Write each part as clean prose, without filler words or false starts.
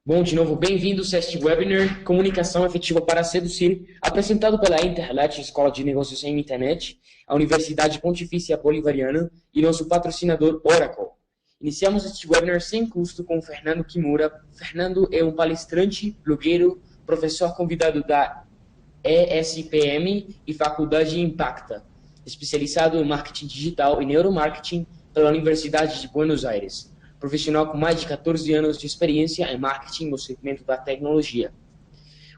Bom, de novo, bem-vindos a este webinar Comunicação Efetiva para Seduzir, apresentado pela Interlat, Escola de Negócios em Internet, a Universidade Pontifícia Bolivariana e nosso patrocinador Oracle. Iniciamos este webinar sem custo com Fernando Kimura. Fernando é um palestrante, blogueiro, professor convidado da ESPM e Faculdade Impacta, especializado em marketing digital e neuromarketing pela Universidade de Buenos Aires. Profissional com mais de 14 anos de experiência em marketing no segmento da tecnologia.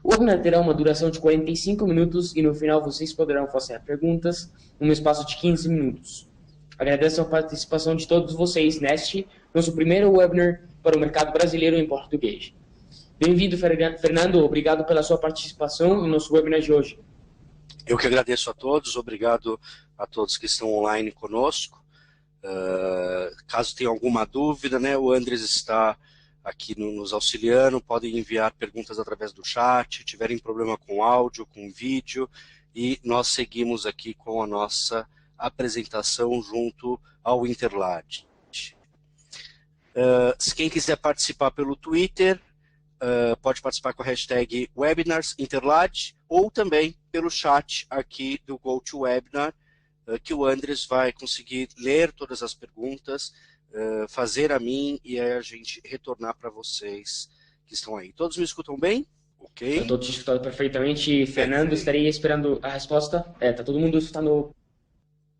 O webinar terá uma duração de 45 minutos e no final vocês poderão fazer perguntas num espaço de 15 minutos. Agradeço a participação de todos vocês neste, nosso primeiro webinar para o mercado brasileiro em português. Bem-vindo, Fernando. Obrigado pela sua participação no nosso webinar de hoje. Eu que agradeço a todos, obrigado a todos que estão online conosco. Caso tenha alguma dúvida, né, o Andres está aqui nos auxiliando, podem enviar perguntas através do chat, tiverem problema com áudio, com vídeo, e nós seguimos aqui com a nossa apresentação junto ao Interlat. Se quem quiser participar pelo Twitter, pode participar com a hashtag WebinarsInterlat, ou também pelo chat aqui do GoToWebinar, que o Andres vai conseguir ler todas as perguntas, fazer a mim e aí a gente retornar para vocês que estão aí. Todos me escutam bem? Ok? Estou te escutando perfeitamente. Fernando, estarei esperando a resposta. Tá todo mundo escutando?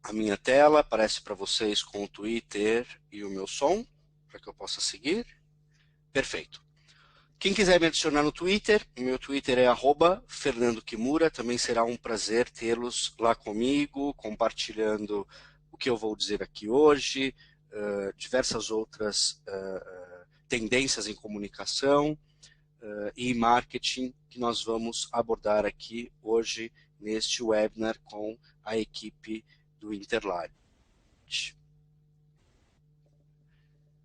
A minha tela aparece para vocês com o Twitter e o meu som, para que eu possa seguir. Perfeito. Quem quiser me adicionar no Twitter, meu Twitter é @FernandoKimura, também será um prazer tê-los lá comigo, compartilhando o que eu vou dizer aqui hoje, diversas outras tendências em comunicação e marketing que nós vamos abordar aqui hoje neste webinar com a equipe do Interlat.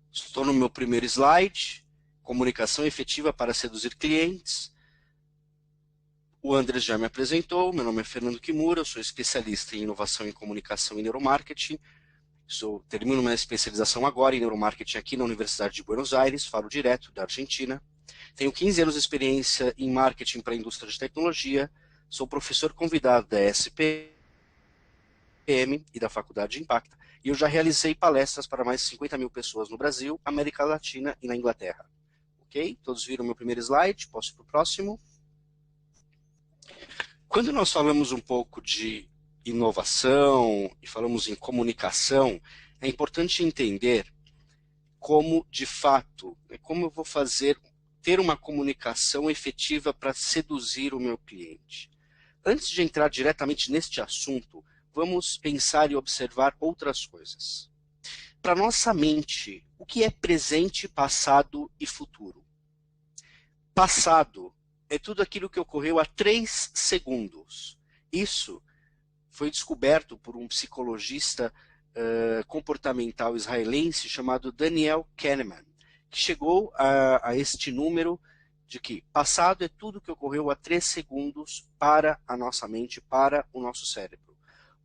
Estou no meu primeiro slide. Comunicação efetiva para seduzir clientes. O Andres já me apresentou, meu nome é Fernando Kimura, eu sou especialista em inovação em comunicação e neuromarketing. Termino minha especialização agora em neuromarketing aqui na Universidade de Buenos Aires, falo direto da Argentina. Tenho 15 anos de experiência em marketing para a indústria de tecnologia, sou professor convidado da ESPM e da Faculdade Impacta, e eu já realizei palestras para mais de 50 mil pessoas no Brasil, América Latina e na Inglaterra. Ok? Todos viram meu primeiro slide? Posso ir para o próximo? Quando nós falamos um pouco de inovação e falamos em comunicação, é importante entender como, de fato, como eu vou ter uma comunicação efetiva para seduzir o meu cliente. Antes de entrar diretamente neste assunto, vamos pensar e observar outras coisas. Para nossa mente, o que é presente, passado e futuro? Passado é tudo aquilo que ocorreu há 3 segundos. Isso foi descoberto por um psicologista comportamental israelense chamado Daniel Kahneman, que chegou a este número de que passado é tudo que ocorreu há 3 segundos para a nossa mente, para o nosso cérebro.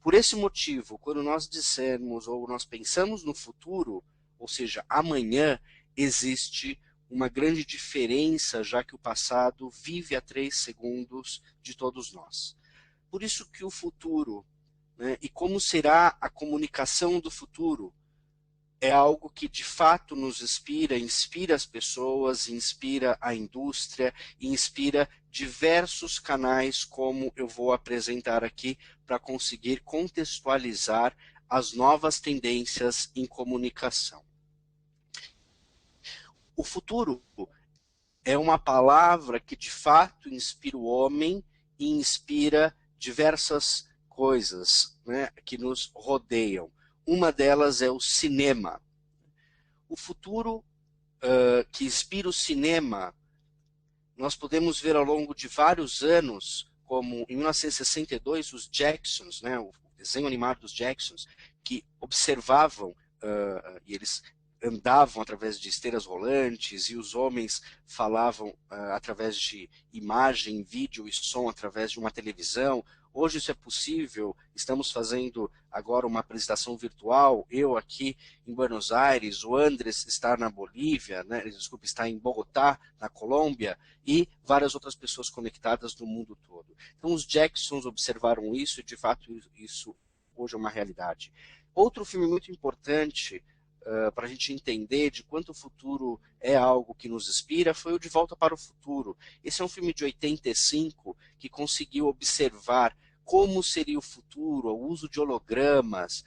Por esse motivo, quando nós dissermos ou nós pensamos no futuro, ou seja, amanhã, existe uma grande diferença, já que o passado vive a 3 segundos de todos nós. Por isso que o futuro, né, e como será a comunicação do futuro, é algo que de fato nos inspira as pessoas, inspira a indústria, inspira diversos canais, como eu vou apresentar aqui, para conseguir contextualizar as novas tendências em comunicação. O futuro é uma palavra que de fato inspira o homem e inspira diversas coisas, né, que nos rodeiam. Uma delas é o cinema. O futuro que inspira o cinema, nós podemos ver ao longo de vários anos, como em 1962, os Jacksons, né, o desenho animado dos Jacksons, que observavam, e eles andavam através de esteiras rolantes, e os homens falavam através de imagem, vídeo e som através de uma televisão, Hoje isso é possível, estamos fazendo agora uma apresentação virtual, eu aqui em Buenos Aires, o Andrés está na Bolívia, né, desculpe, está em Bogotá, na Colômbia, e várias outras pessoas conectadas no mundo todo. Então os Jacksons observaram isso e de fato isso hoje é uma realidade. Outro filme muito importante para a gente entender de quanto o futuro é algo que nos inspira foi o De Volta para o Futuro. Esse é um filme de 85 que conseguiu observar como seria o futuro, o uso de hologramas,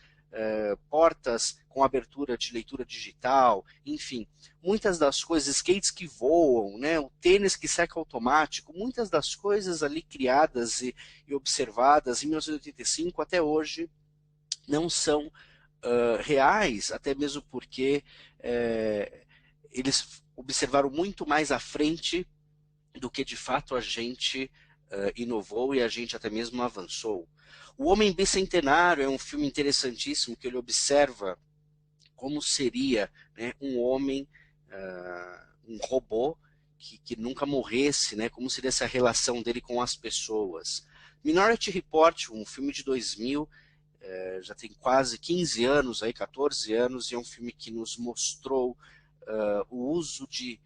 portas com abertura de leitura digital, enfim, muitas das coisas, skates que voam, né, o tênis que seca automático, muitas das coisas ali criadas e observadas em 1985 até hoje não são reais, até mesmo porque eles observaram muito mais à frente do que de fato a gente inovou e a gente até mesmo avançou. O Homem Bicentenário é um filme interessantíssimo que ele observa como seria, né, um homem, um robô que nunca morresse, né, como seria essa relação dele com as pessoas. Minority Report, um filme de 2000, já tem quase 15 anos, aí, 14 anos, e é um filme que nos mostrou o uso de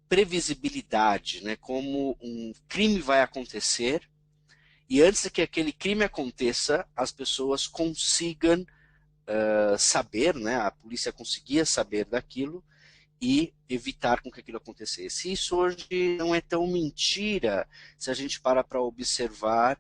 previsibilidade, né, como um crime vai acontecer, e antes que aquele crime aconteça, as pessoas consigam saber, né, a polícia conseguia saber daquilo e evitar com que aquilo acontecesse. Isso hoje não é tão mentira se a gente para observar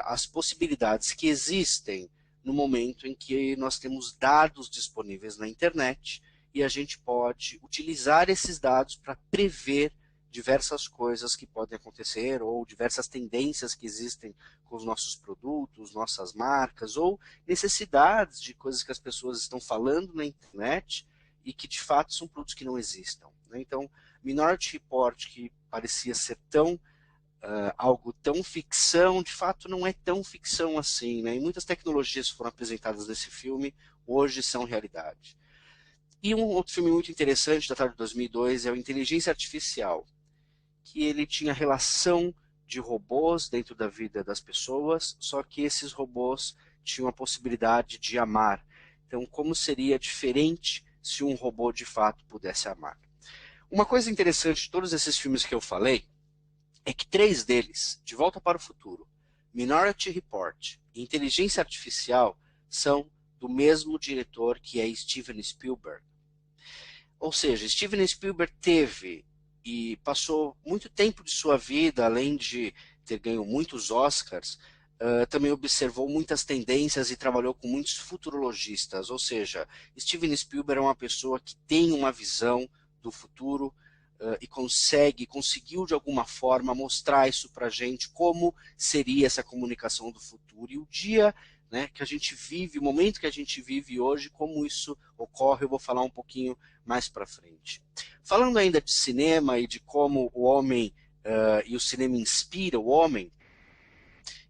as possibilidades que existem no momento em que nós temos dados disponíveis na internet e a gente pode utilizar esses dados para prever diversas coisas que podem acontecer ou diversas tendências que existem com os nossos produtos, nossas marcas ou necessidades de coisas que as pessoas estão falando na internet e que de fato são produtos que não existam. Né? Então, Minority Report, que parecia ser tão algo tão ficção, de fato não é tão ficção assim, né? E muitas tecnologias que foram apresentadas nesse filme hoje são realidade. E um outro filme muito interessante, datado de 2002, é o Inteligência Artificial, que ele tinha relação de robôs dentro da vida das pessoas, só que esses robôs tinham a possibilidade de amar. Então, como seria diferente se um robô de fato pudesse amar? Uma coisa interessante de todos esses filmes que eu falei é que 3 deles, De Volta para o Futuro, Minority Report e Inteligência Artificial, são do mesmo diretor que é Steven Spielberg. Ou seja, Steven Spielberg teve e passou muito tempo de sua vida, além de ter ganho muitos Oscars, também observou muitas tendências e trabalhou com muitos futurologistas. Ou seja, Steven Spielberg é uma pessoa que tem uma visão do futuro e conseguiu de alguma forma mostrar isso para a gente, como seria essa comunicação do futuro. E o dia, né, que a gente vive, o momento que a gente vive hoje, como isso ocorre, eu vou falar um pouquinho mais para frente. Falando ainda de cinema e de como o homem e o cinema inspira o homem,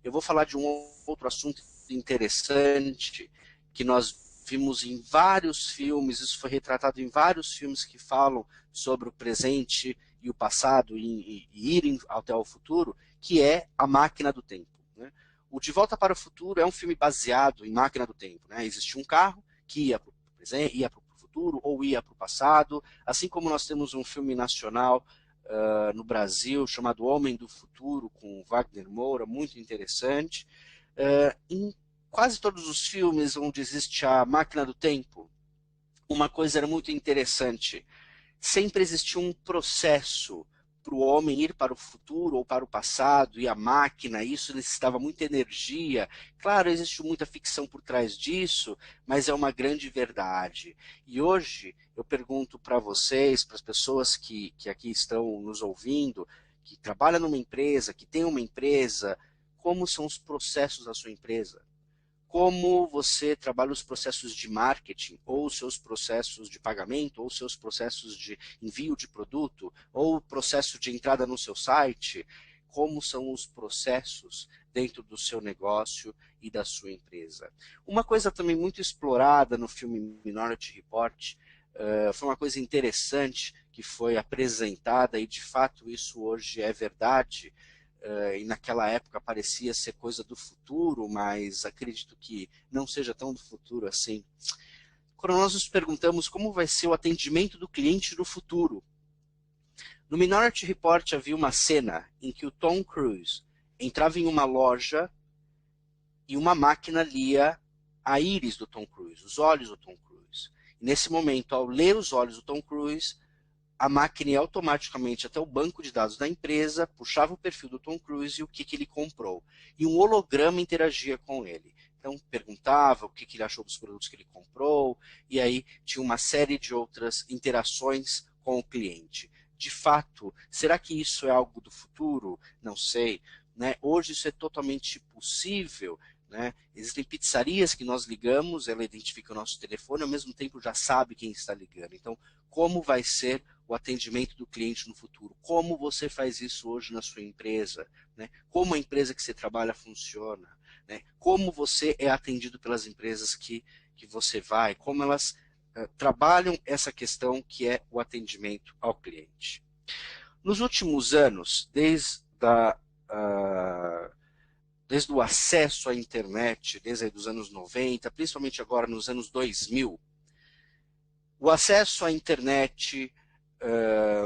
eu vou falar de um outro assunto interessante que nós vimos em vários filmes, isso foi retratado em vários filmes que falam sobre o presente e o passado e irem até o futuro, que é A Máquina do Tempo. Né? O De Volta para o Futuro é um filme baseado em Máquina do Tempo. Né? Existia um carro que ia para o presente, ia para o futuro ou ia para o passado, assim como nós temos um filme nacional no Brasil chamado Homem do Futuro, com Wagner Moura, muito interessante. Em quase todos os filmes onde existe a máquina do tempo, uma coisa era muito interessante. Sempre existia um processo para o homem ir para o futuro ou para o passado, e a máquina, isso necessitava muita energia. Claro, existe muita ficção por trás disso, mas é uma grande verdade. E hoje eu pergunto para vocês, para as pessoas que aqui estão nos ouvindo, que trabalham numa empresa, que tem uma empresa, como são os processos da sua empresa? Como você trabalha os processos de marketing, ou os seus processos de pagamento, ou os seus processos de envio de produto, ou o processo de entrada no seu site, como são os processos dentro do seu negócio e da sua empresa. Uma coisa também muito explorada no filme Minority Report, foi uma coisa interessante que foi apresentada, e de fato isso hoje é verdade, e naquela época parecia ser coisa do futuro, mas acredito que não seja tão do futuro assim. Quando nós nos perguntamos como vai ser o atendimento do cliente no futuro. No Minority Report havia uma cena em que o Tom Cruise entrava em uma loja e uma máquina lia a íris do Tom Cruise, os olhos do Tom Cruise. E nesse momento, ao ler os olhos do Tom Cruise, a máquina ia automaticamente até o banco de dados da empresa, puxava o perfil do Tom Cruise e o que ele comprou. E um holograma interagia com ele. Então, perguntava o que ele achou dos produtos que ele comprou, e aí tinha uma série de outras interações com o cliente. De fato, será que isso é algo do futuro? Não sei. Né? Hoje isso é totalmente possível. Né? Existem pizzarias que nós ligamos, ela identifica o nosso telefone, ao mesmo tempo já sabe quem está ligando. Então, como vai ser o atendimento do cliente no futuro? Como você faz isso hoje na sua empresa? Né? Como a empresa que você trabalha funciona? Né? Como você é atendido pelas empresas que você vai? Como elas trabalham essa questão que é o atendimento ao cliente? Nos últimos anos, desde o acesso à internet, desde os anos 90, principalmente agora nos anos 2000, o acesso à internet,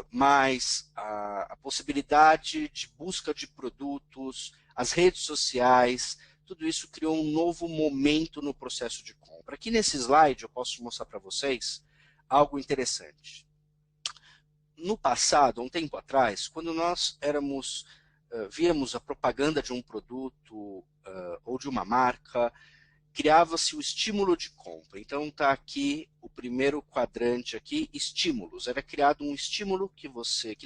mais a possibilidade de busca de produtos, as redes sociais, tudo isso criou um novo momento no processo de compra. Aqui nesse slide eu posso mostrar para vocês algo interessante. No passado, um tempo atrás, quando nós víamos a propaganda de um produto ou de uma marca, criava-se o estímulo de compra. Então está aqui o primeiro quadrante aqui, estímulos. Era criado um estímulo que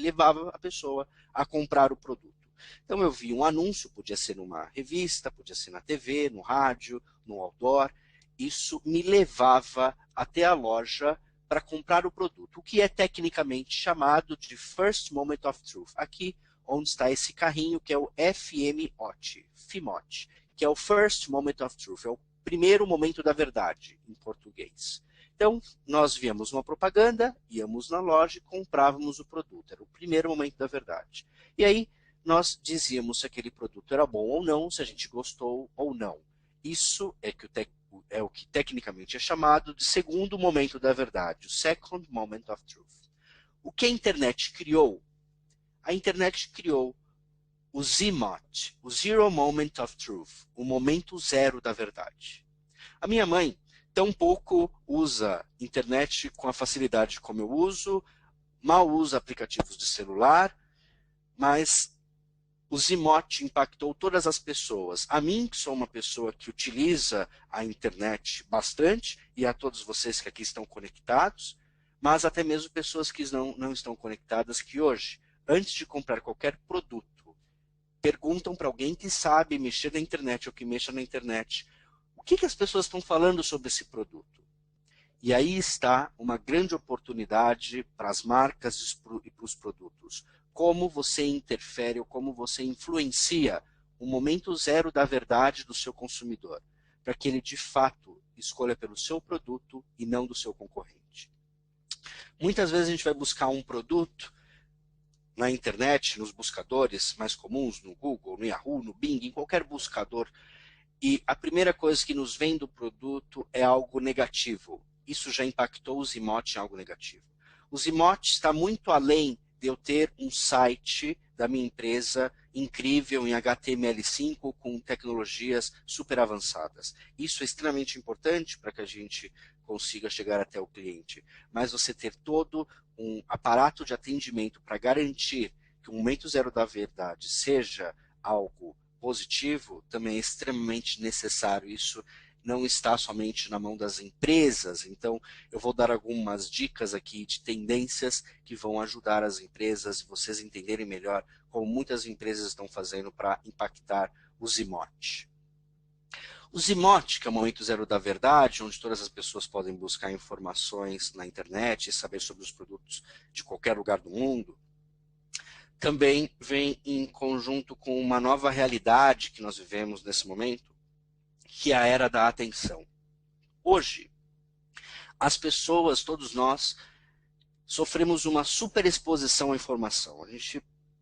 levava a pessoa a comprar o produto. Então eu vi um anúncio, podia ser numa revista, podia ser na TV, no rádio, no outdoor. Isso me levava até a loja para comprar o produto, o que é tecnicamente chamado de First Moment of Truth. Aqui onde está esse carrinho, que é o FMOT, que é o First Moment of Truth, é o primeiro momento da verdade, em português. Então, nós víamos uma propaganda, íamos na loja e comprávamos o produto. Era o primeiro momento da verdade. E aí, nós dizíamos se aquele produto era bom ou não, se a gente gostou ou não. Isso é o que tecnicamente é chamado de segundo momento da verdade, o Second Moment of Truth. O que a internet criou? A internet criou o ZMOT, o Zero Moment of Truth, o momento zero da verdade. A minha mãe tampouco usa internet com a facilidade como eu uso, mal usa aplicativos de celular, mas o ZMOT impactou todas as pessoas. A mim, que sou uma pessoa que utiliza a internet bastante, e a todos vocês que aqui estão conectados, mas até mesmo pessoas que não estão conectadas, que hoje, antes de comprar qualquer produto, perguntam para alguém que sabe mexer na internet ou que mexa na internet o que as pessoas estão falando sobre esse produto. E aí está uma grande oportunidade para as marcas e para os produtos. Como você interfere ou como você influencia o momento zero da verdade do seu consumidor, para que ele de fato escolha pelo seu produto e não do seu concorrente. Muitas vezes a gente vai buscar um produto na internet, nos buscadores mais comuns, no Google, no Yahoo, no Bing, em qualquer buscador, e a primeira coisa que nos vem do produto é algo negativo. Isso já impactou o ZMOT em algo negativo. O ZMOT está muito além de eu ter um site da minha empresa incrível em HTML5 com tecnologias super avançadas. Isso é extremamente importante para que a gente consiga chegar até o cliente. Mas você ter todo um aparato de atendimento para garantir que o momento zero da verdade seja algo positivo também é extremamente necessário. Isso não está somente na mão das empresas. Então, eu vou dar algumas dicas aqui de tendências que vão ajudar as empresas, vocês entenderem melhor como muitas empresas estão fazendo para impactar o ZMOT. O ZMOT, que é o momento zero da verdade, onde todas as pessoas podem buscar informações na internet e saber sobre os produtos de qualquer lugar do mundo, também vem em conjunto com uma nova realidade que nós vivemos nesse momento, que é a era da atenção. Hoje, as pessoas, todos nós, sofremos uma superexposição à informação. A gente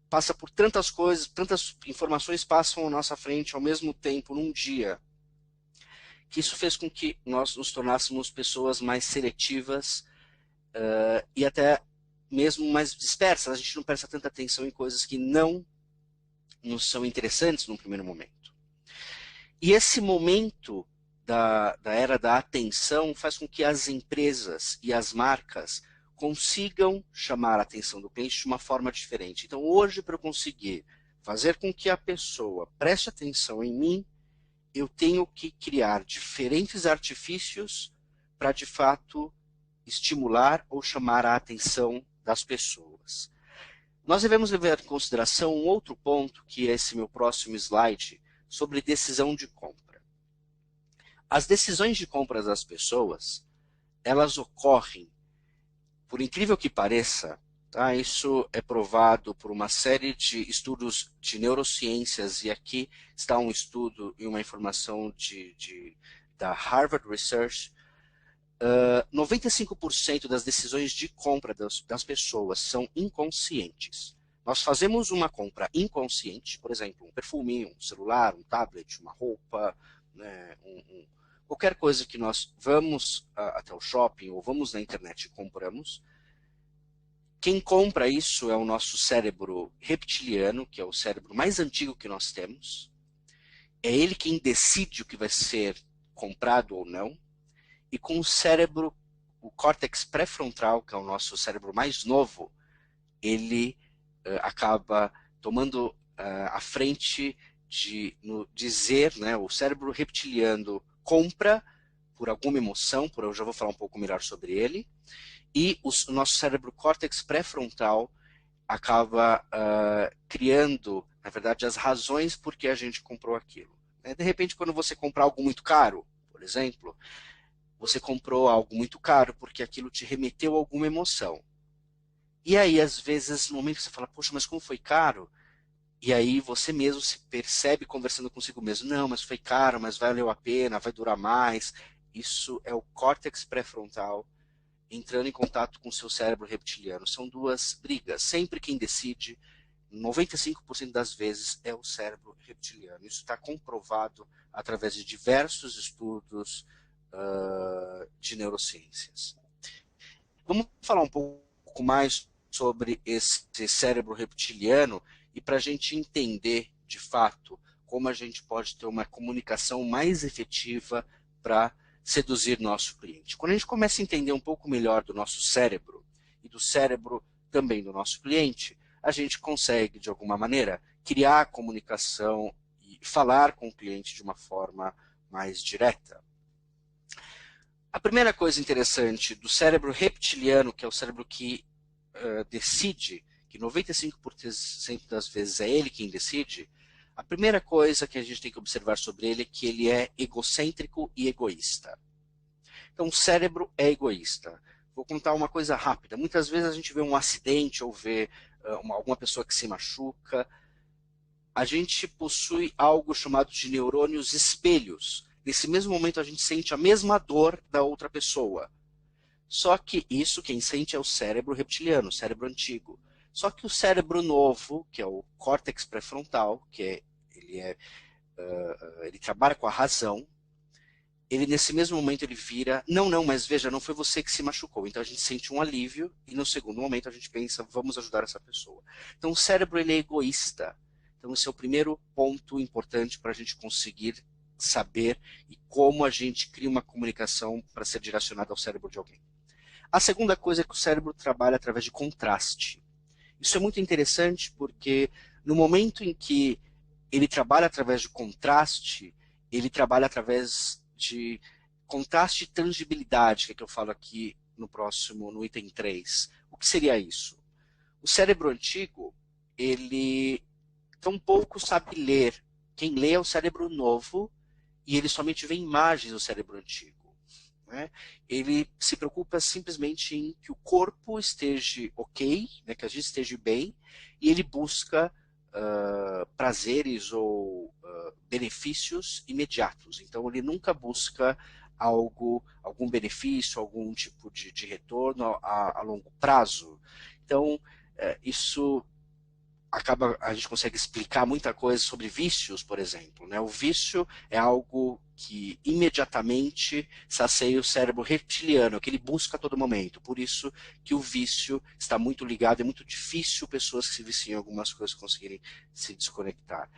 passa por tantas coisas, tantas informações passam à nossa frente ao mesmo tempo num dia, que isso fez com que nós nos tornássemos pessoas mais seletivas e até mesmo mais dispersas. A gente não presta tanta atenção em coisas que não nos são interessantes num primeiro momento. E esse momento da era da atenção faz com que as empresas e as marcas consigam chamar a atenção do cliente de uma forma diferente. Então, hoje, para eu conseguir fazer com que a pessoa preste atenção em mim, eu tenho que criar diferentes artifícios para, de fato, estimular ou chamar a atenção das pessoas. Nós devemos levar em consideração um outro ponto, que é esse meu próximo slide, sobre decisão de compra. As decisões de compra das pessoas, elas ocorrem, por incrível que pareça, tá? Isso é provado por uma série de estudos de neurociências, e aqui está um estudo e uma informação da Harvard Research. 95% das decisões de compra das pessoas são inconscientes. Nós fazemos uma compra inconsciente, por exemplo, um perfume, um celular, um tablet, uma roupa, né, qualquer coisa que nós vamos até o shopping ou vamos na internet e compramos. Quem compra isso é o nosso cérebro reptiliano, que é o cérebro mais antigo que nós temos. É ele quem decide o que vai ser comprado ou não. E com o cérebro, o córtex pré-frontal, que é o nosso cérebro mais novo, ele acaba tomando a frente de dizer, né, o cérebro reptiliano compra por alguma emoção, eu já vou falar um pouco melhor sobre ele, e o nosso cérebro córtex pré-frontal acaba criando, na verdade, as razões por que a gente comprou aquilo. De repente, quando você comprar algo muito caro, por exemplo, você comprou algo muito caro porque aquilo te remeteu a alguma emoção. E aí, às vezes, no momento que você fala, poxa, mas como foi caro? E aí você mesmo se percebe conversando consigo mesmo, não, mas foi caro, mas valeu a pena, vai durar mais. Isso é o córtex pré-frontal entrando em contato com o seu cérebro reptiliano. São duas brigas. Sempre quem decide, 95% das vezes, é o cérebro reptiliano. Isso está comprovado através de diversos estudos de neurociências. Vamos falar um pouco mais sobre esse cérebro reptiliano e para a gente entender, de fato, como a gente pode ter uma comunicação mais efetiva para seduzir nosso cliente. Quando a gente começa a entender um pouco melhor do nosso cérebro e do cérebro também do nosso cliente, a gente consegue, de alguma maneira, criar a comunicação e falar com o cliente de uma forma mais direta. A primeira coisa interessante do cérebro reptiliano, que é o cérebro que decide, que 95% das vezes é ele quem decide, a primeira coisa que a gente tem que observar sobre ele é que ele é egocêntrico e egoísta. Então, o cérebro é egoísta. Vou contar uma coisa rápida. Muitas vezes a gente vê um acidente ou vê alguma pessoa que se machuca. A gente possui algo chamado de neurônios espelhos. Nesse mesmo momento a gente sente a mesma dor da outra pessoa. Só que isso quem sente é o cérebro reptiliano, o cérebro antigo. Só que o cérebro novo, que é o córtex pré-frontal, ele trabalha com a razão, ele nesse mesmo momento ele vira, não, mas veja, não foi você que se machucou. Então a gente sente um alívio e no segundo momento a gente pensa, vamos ajudar essa pessoa. Então o cérebro ele é egoísta. Então esse é o primeiro ponto importante para a gente conseguir saber e como a gente cria uma comunicação para ser direcionada ao cérebro de alguém. A segunda coisa é que o cérebro trabalha através de contraste. Isso é muito interessante porque no momento em que ele trabalha através de contraste, ele trabalha através de contraste e tangibilidade, que é que eu falo aqui no item 3. O que seria isso? O cérebro antigo, ele tão pouco sabe ler. Quem lê é o cérebro novo e ele somente vê imagens do cérebro antigo. Né? Ele se preocupa simplesmente em que o corpo esteja ok, né, que a gente esteja bem, e ele busca prazeres ou benefícios imediatos. Então ele nunca busca algum benefício, algum tipo de retorno a longo prazo. Então isso a gente consegue explicar muita coisa sobre vícios, por exemplo, né? O vício é algo que imediatamente sacia o cérebro reptiliano, que ele busca a todo momento. Por isso que o vício está muito ligado, é muito difícil pessoas que se viciam em algumas coisas conseguirem se desconectar.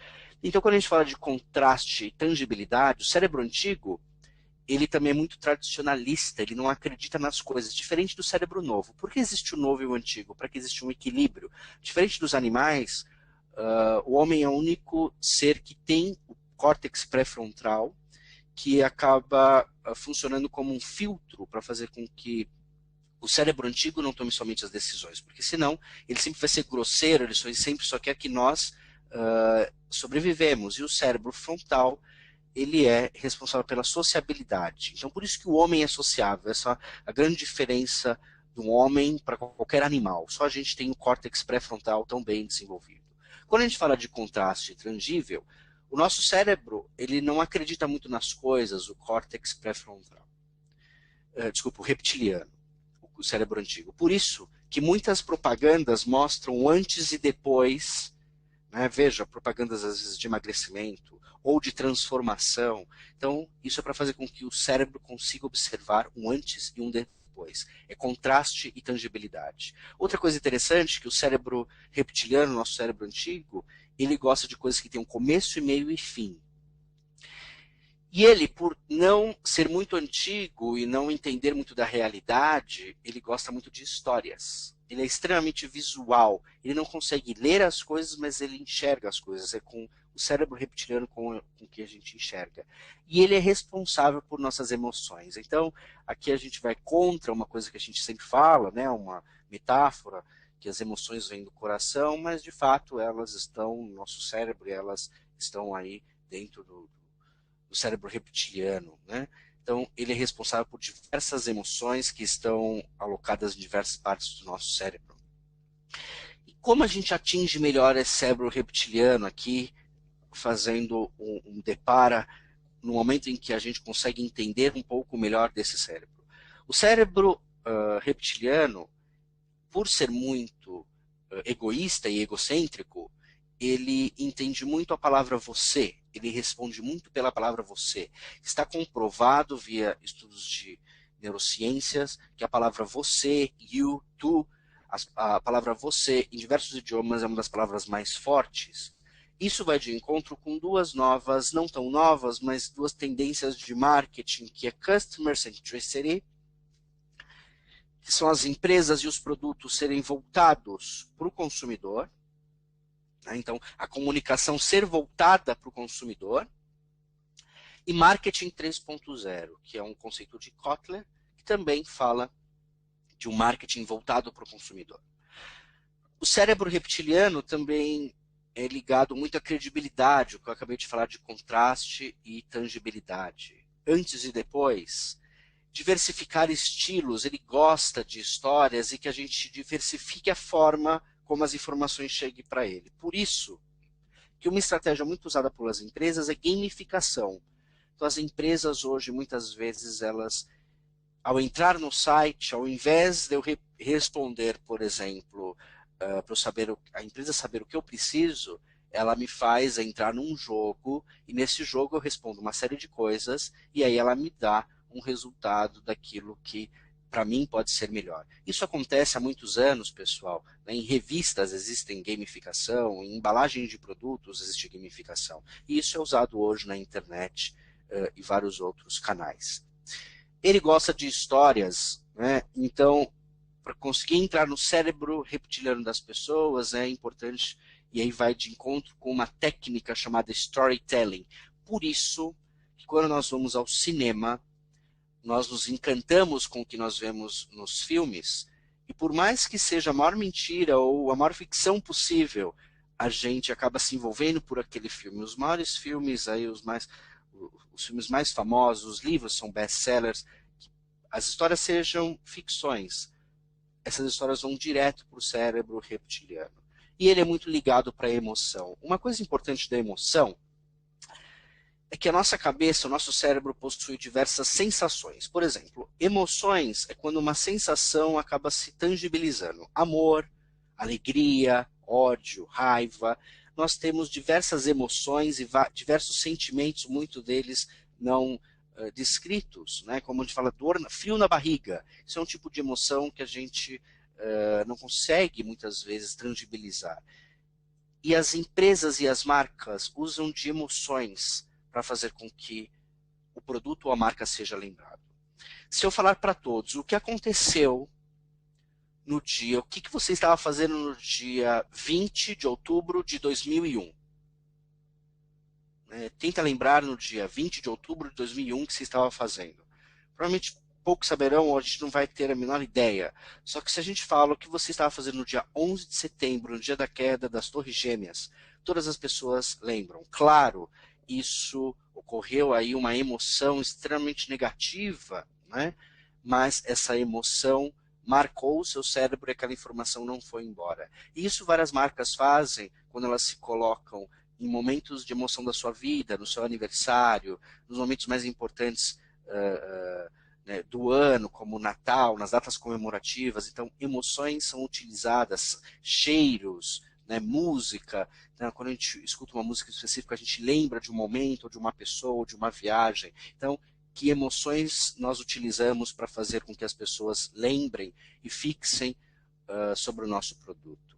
Então, quando a gente fala de contraste e tangibilidade, o cérebro antigo, ele também é muito tradicionalista, ele não acredita nas coisas, diferente do cérebro novo. Por que existe o novo e o antigo? Para que existe um equilíbrio. Diferente dos animais, o homem é o único ser que tem o córtex pré-frontal, que acaba funcionando como um filtro para fazer com que o cérebro antigo não tome somente as decisões, porque senão ele sempre vai ser grosseiro, ele sempre só quer que nós sobrevivemos. E o cérebro frontal, ele é responsável pela sociabilidade. Então, por isso que o homem é sociável. Essa é a grande diferença do homem para qualquer animal. Só a gente tem o córtex pré-frontal tão bem desenvolvido. Quando a gente fala de contraste tangível, o nosso cérebro, ele não acredita muito nas coisas, o córtex pré-frontal. Desculpa, o reptiliano, o cérebro antigo. Por isso que muitas propagandas mostram antes e depois, né? Veja, propagandas às vezes de emagrecimento ou de transformação. Então, isso é para fazer com que o cérebro consiga observar um antes e um depois. É contraste e tangibilidade. Outra coisa interessante é que o cérebro reptiliano, nosso cérebro antigo, ele gosta de coisas que têm um começo, meio e fim. E ele, por não ser muito antigo e não entender muito da realidade, ele gosta muito de histórias. Ele é extremamente visual. Ele não consegue ler as coisas, mas ele enxerga as coisas. É com o cérebro reptiliano com que a gente enxerga. E ele é responsável por nossas emoções. Então, aqui a gente vai contra uma coisa que a gente sempre fala, né? Uma metáfora, que as emoções vêm do coração, mas de fato elas estão no nosso cérebro e elas estão aí dentro do cérebro reptiliano, né? Então, ele é responsável por diversas emoções que estão alocadas em diversas partes do nosso cérebro. E como a gente atinge melhor esse cérebro reptiliano aqui, fazendo um depara no momento em que a gente consegue entender um pouco melhor desse cérebro? O cérebro reptiliano, por ser muito egoísta e egocêntrico, ele entende muito a palavra você, ele responde muito pela palavra você. Está comprovado via estudos de neurociências que a palavra você, you, tu, a palavra você em diversos idiomas é uma das palavras mais fortes. Isso vai de encontro com duas novas, não tão novas, mas duas tendências de marketing, que é Customer Centricity, que são as empresas e os produtos serem voltados para o consumidor. Então, a comunicação ser voltada para o consumidor. E Marketing 3.0, que é um conceito de Kotler, que também fala de um marketing voltado para o consumidor. O cérebro reptiliano também é ligado muito à credibilidade, o que eu acabei de falar de contraste e tangibilidade. Antes e depois, diversificar estilos, ele gosta de histórias e que a gente diversifique a forma como as informações cheguem para ele. Por isso, que uma estratégia muito usada pelas empresas é gamificação. Então, as empresas hoje, muitas vezes, elas, ao entrar no site, ao invés de eu responder, por exemplo, para a empresa saber o que eu preciso, ela me faz entrar num jogo, e nesse jogo eu respondo uma série de coisas, e aí ela me dá um resultado daquilo que para mim pode ser melhor. Isso acontece há muitos anos, pessoal. Em revistas existem gamificação, em embalagem de produtos existe gamificação. E isso é usado hoje na internet e vários outros canais. Ele gosta de histórias, né? Então, para conseguir entrar no cérebro reptiliano das pessoas é importante, e aí vai de encontro com uma técnica chamada storytelling. Por isso, que quando nós vamos ao cinema, nós nos encantamos com o que nós vemos nos filmes, e por mais que seja a maior mentira ou a maior ficção possível, a gente acaba se envolvendo por aquele filme. Os maiores filmes, aí, os filmes mais famosos, os livros são best-sellers, as histórias sejam ficções, essas histórias vão direto para o cérebro reptiliano. E ele é muito ligado para a emoção. Uma coisa importante da emoção é que a nossa cabeça, o nosso cérebro possui diversas sensações. Por exemplo, emoções é quando uma sensação acaba se tangibilizando. Amor, alegria, ódio, raiva. Nós temos diversas emoções e diversos sentimentos, muitos deles não descritos, né? Como a gente fala, frio na barriga. Isso é um tipo de emoção que a gente não consegue, muitas vezes, tangibilizar. E as empresas e as marcas usam de emoções para fazer com que o produto ou a marca seja lembrado. Se eu falar para todos o que aconteceu no dia, o que você estava fazendo no dia 20 de outubro de 2001? Tenta lembrar no dia 20 de outubro de 2001 o que você estava fazendo. Provavelmente poucos saberão, ou a gente não vai ter a menor ideia. Só que se a gente fala o que você estava fazendo no dia 11 de setembro, no dia da queda das Torres Gêmeas, todas as pessoas lembram. Claro, isso ocorreu aí uma emoção extremamente negativa, né? Mas essa emoção marcou o seu cérebro e aquela informação não foi embora. E isso várias marcas fazem quando elas se colocam em momentos de emoção da sua vida, no seu aniversário, nos momentos mais importantes né, do ano, como o Natal, nas datas comemorativas. Então, emoções são utilizadas, cheiros, né, música. Né, quando a gente escuta uma música específica, a gente lembra de um momento, ou de uma pessoa, ou de uma viagem. Então, que emoções nós utilizamos para fazer com que as pessoas lembrem e fixem sobre o nosso produto.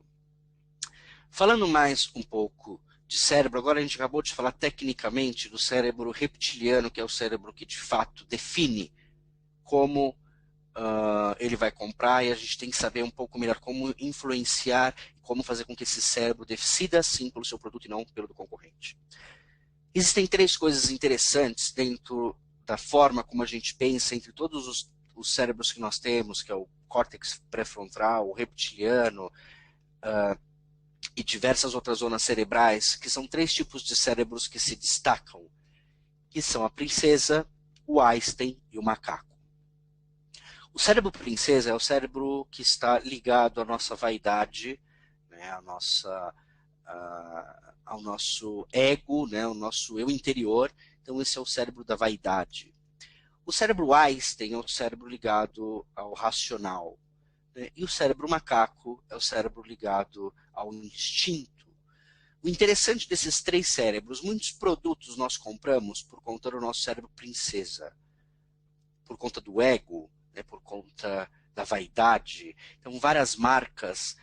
Falando mais um pouco de cérebro, agora a gente acabou de falar tecnicamente do cérebro reptiliano, que é o cérebro que de fato define como ele vai comprar, e a gente tem que saber um pouco melhor como influenciar, como fazer com que esse cérebro decida sim pelo seu produto e não pelo do concorrente. Existem três coisas interessantes dentro da forma como a gente pensa entre todos os cérebros que nós temos, que é o córtex pré-frontal, o reptiliano, e diversas outras zonas cerebrais, que são três tipos de cérebros que se destacam, que são a princesa, o Einstein e o macaco. O cérebro princesa é o cérebro que está ligado à nossa vaidade, né, ao nosso ego, né, ao nosso eu interior. Então esse é o cérebro da vaidade. O cérebro Einstein é o cérebro ligado ao racional. E o cérebro macaco é o cérebro ligado ao instinto. O interessante desses três cérebros, muitos produtos nós compramos por conta do nosso cérebro princesa, por conta do ego, né, por conta da vaidade. Então, várias marcas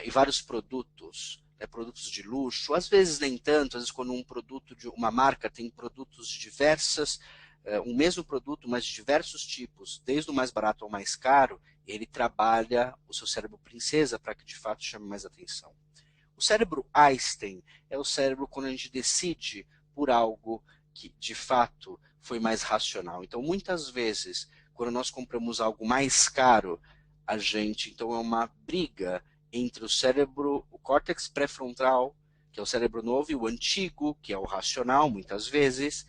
e vários produtos, né, produtos de luxo, às vezes nem tanto, às vezes quando um produto de uma marca tem produtos de diversas, um mesmo produto, mas de diversos tipos, desde o mais barato ao mais caro, ele trabalha o seu cérebro princesa para que de fato chame mais atenção. O cérebro Einstein é o cérebro quando a gente decide por algo que de fato foi mais racional. Então, muitas vezes, quando nós compramos algo mais caro, então é uma briga entre o cérebro, o córtex pré-frontal, que é o cérebro novo, e o antigo, que é o racional, muitas vezes,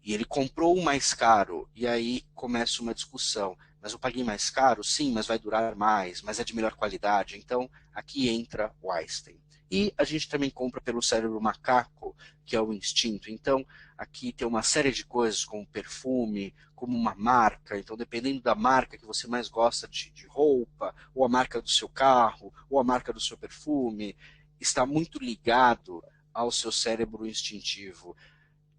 e ele comprou o mais caro, e aí começa uma discussão. Mas eu paguei mais caro? Sim, mas vai durar mais, mas é de melhor qualidade. Então, aqui entra o Einstein. E a gente também compra pelo cérebro macaco, que é o instinto. Então, aqui tem uma série de coisas, como perfume, como uma marca. Então, dependendo da marca que você mais gosta de roupa, ou a marca do seu carro, ou a marca do seu perfume, está muito ligado ao seu cérebro instintivo.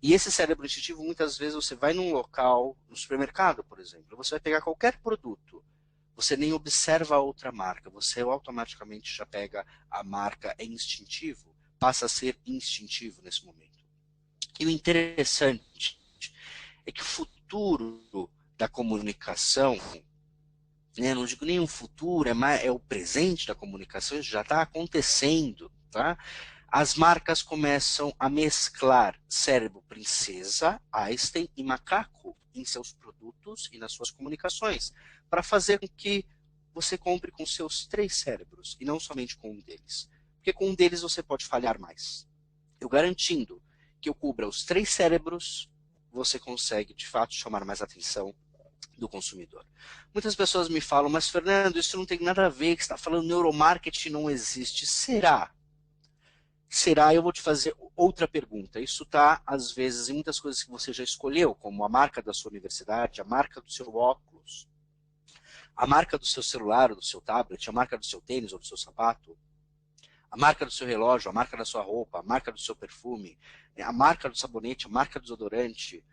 E esse cérebro instintivo, muitas vezes, você vai num local, no supermercado, por exemplo, você vai pegar qualquer produto, você nem observa a outra marca, você automaticamente já pega a marca, é instintivo, passa a ser instintivo nesse momento. E o interessante é que o futuro da comunicação, né, não digo nem o futuro, é o presente da comunicação, isso já está acontecendo, tá? As marcas começam a mesclar cérebro princesa, Einstein e macaco em seus produtos e nas suas comunicações, para fazer com que você compre com seus três cérebros e não somente com um deles. Porque com um deles você pode falhar mais. Eu garantindo que eu cubra os três cérebros, você consegue de fato chamar mais atenção do consumidor. Muitas pessoas me falam, mas Fernando, isso não tem nada a ver, que você está falando neuromarketing não existe. Será? Será? Eu vou te fazer outra pergunta. Isso está, às vezes, em muitas coisas que você já escolheu, como a marca da sua universidade, a marca do seu óculos, a marca do seu celular ou do seu tablet, a marca do seu tênis ou do seu sapato, a marca do seu relógio, a marca da sua roupa, a marca do seu perfume, a marca do sabonete, a marca do desodorante,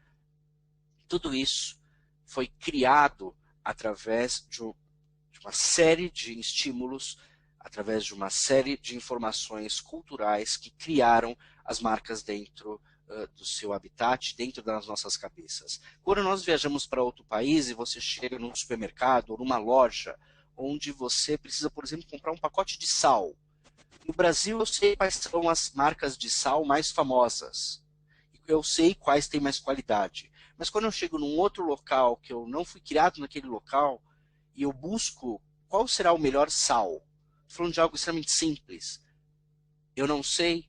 tudo isso foi criado através de uma série de estímulos, através de uma série de informações culturais que criaram as marcas dentro do seu habitat, dentro das nossas cabeças. Quando nós viajamos para outro país e você chega num supermercado ou numa loja onde você precisa, por exemplo, comprar um pacote de sal. No Brasil eu sei quais são as marcas de sal mais famosas. Eu sei quais têm mais qualidade. Mas quando eu chego num outro local, que eu não fui criado naquele local, e eu busco qual será o melhor sal, estou falando de algo extremamente simples, eu não sei,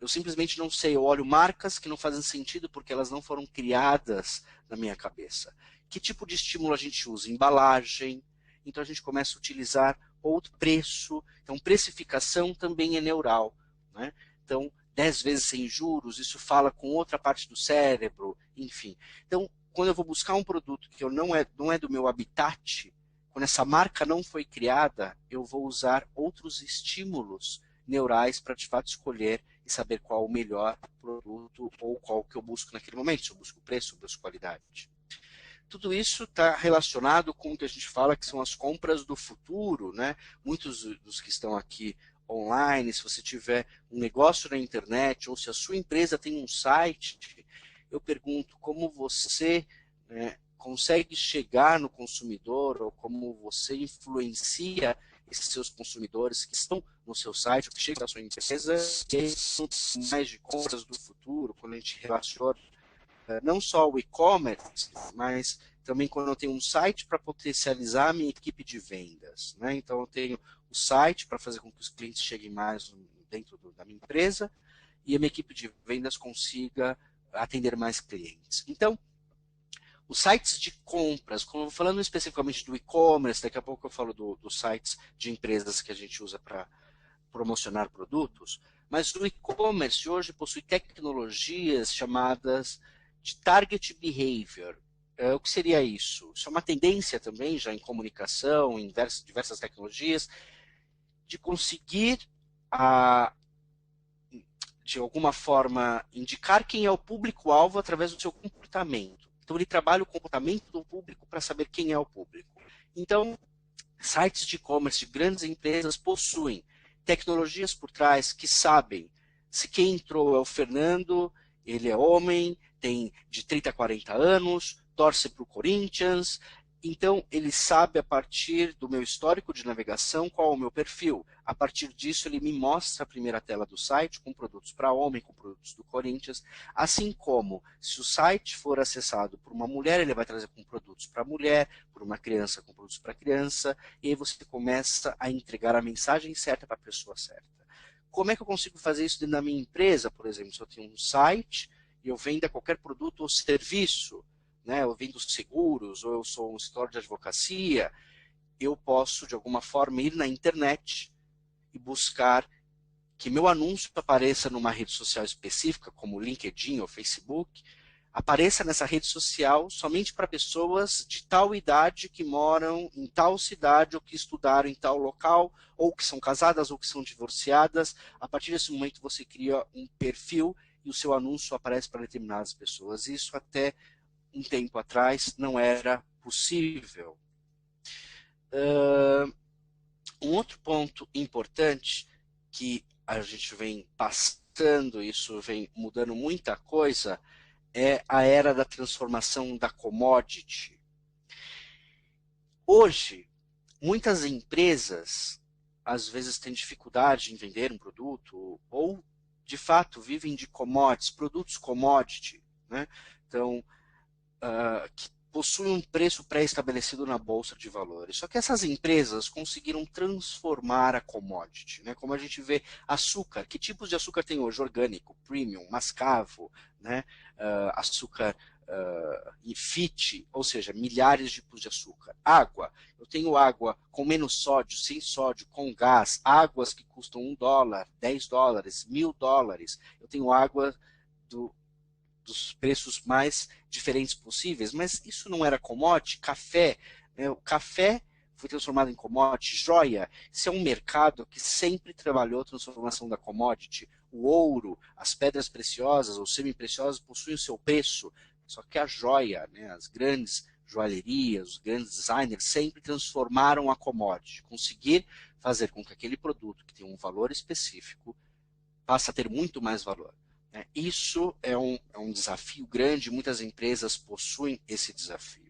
eu simplesmente não sei. Eu olho marcas que não fazem sentido porque elas não foram criadas na minha cabeça. Que tipo de estímulo a gente usa? Embalagem. Então a gente começa a utilizar outro preço. Então precificação também é neural, né? Então 10 vezes sem juros, isso fala com outra parte do cérebro, enfim. Então quando eu vou buscar um produto que eu não é do meu habitat, quando essa marca não foi criada, eu vou usar outros estímulos neurais para de fato escolher e saber qual o melhor produto ou qual que eu busco naquele momento. Se eu busco preço, se eu busco qualidade. Tudo isso está relacionado com o que a gente fala que são as compras do futuro, né? Muitos dos que estão aqui online, se você tiver um negócio na internet ou se a sua empresa tem um site, eu pergunto como você, né, consegue chegar no consumidor ou como você influencia esses seus consumidores que estão no seu site, que chegam na sua empresa, que são mais de compras do futuro, quando a gente relaciona não só o e-commerce, mas também quando eu tenho um site para potencializar a minha equipe de vendas, né? Então eu tenho o site para fazer com que os clientes cheguem mais dentro da minha empresa e a minha equipe de vendas consiga atender mais clientes. Então, os sites de compras, falando especificamente do e-commerce, daqui a pouco eu falo dos sites de empresas que a gente usa para promocionar produtos, mas o e-commerce hoje possui tecnologias chamadas de target behavior. O que seria isso? Isso é uma tendência também, já em comunicação, em diversas tecnologias, de conseguir, de alguma forma, indicar quem é o público-alvo através do seu comportamento. Então, ele trabalha o comportamento do público para saber quem é o público. Então, sites de e-commerce de grandes empresas possuem tecnologias por trás que sabem se quem entrou é o Fernando, ele é homem, tem de 30 a 40 anos, torce para o Corinthians. Então, ele sabe, a partir do meu histórico de navegação, qual é o meu perfil. A partir disso, ele me mostra a primeira tela do site com produtos para homem, com produtos do Corinthians. Assim como, se o site for acessado por uma mulher, ele vai trazer com produtos para mulher, por uma criança com produtos para criança, e aí você começa a entregar a mensagem certa para a pessoa certa. Como é que eu consigo fazer isso dentro da minha empresa, por exemplo? Se eu tenho um site e eu vendo qualquer produto ou serviço, né, eu vendo seguros, ou eu sou um escritório de advocacia, eu posso, de alguma forma, ir na internet e buscar que meu anúncio apareça numa rede social específica, como LinkedIn ou Facebook, apareça nessa rede social somente para pessoas de tal idade que moram em tal cidade ou que estudaram em tal local, ou que são casadas ou que são divorciadas. A partir desse momento você cria um perfil e o seu anúncio aparece para determinadas pessoas. Isso até um tempo atrás não era possível. Um outro ponto importante que a gente vem passando, isso vem mudando muita coisa, é a era da transformação da commodity. Hoje, muitas empresas às vezes têm dificuldade em vender um produto ou, de fato, vivem de commodities, produtos commodity, né? Então, que possuem um preço pré-estabelecido na bolsa de valores. Só que essas empresas conseguiram transformar a commodity, né? Como a gente vê açúcar, que tipos de açúcar tem hoje? Orgânico, premium, mascavo, né? Açúcar e fit, ou seja, milhares de tipos de açúcar. Água, eu tenho água com menos sódio, sem sódio, com gás, águas que custam $1, $10, $1.000. Eu tenho água dos preços mais diferentes possíveis, mas isso não era commodity. Café, né? O café foi transformado em commodity. Joia, isso é um mercado que sempre trabalhou a transformação da commodity. O ouro, as pedras preciosas ou semi-preciosas possuem o seu preço, só que a joia, né, as grandes joalherias, os grandes designers sempre transformaram a commodity, conseguir fazer com que aquele produto que tem um valor específico passe a ter muito mais valor. Isso é um desafio grande, muitas empresas possuem esse desafio.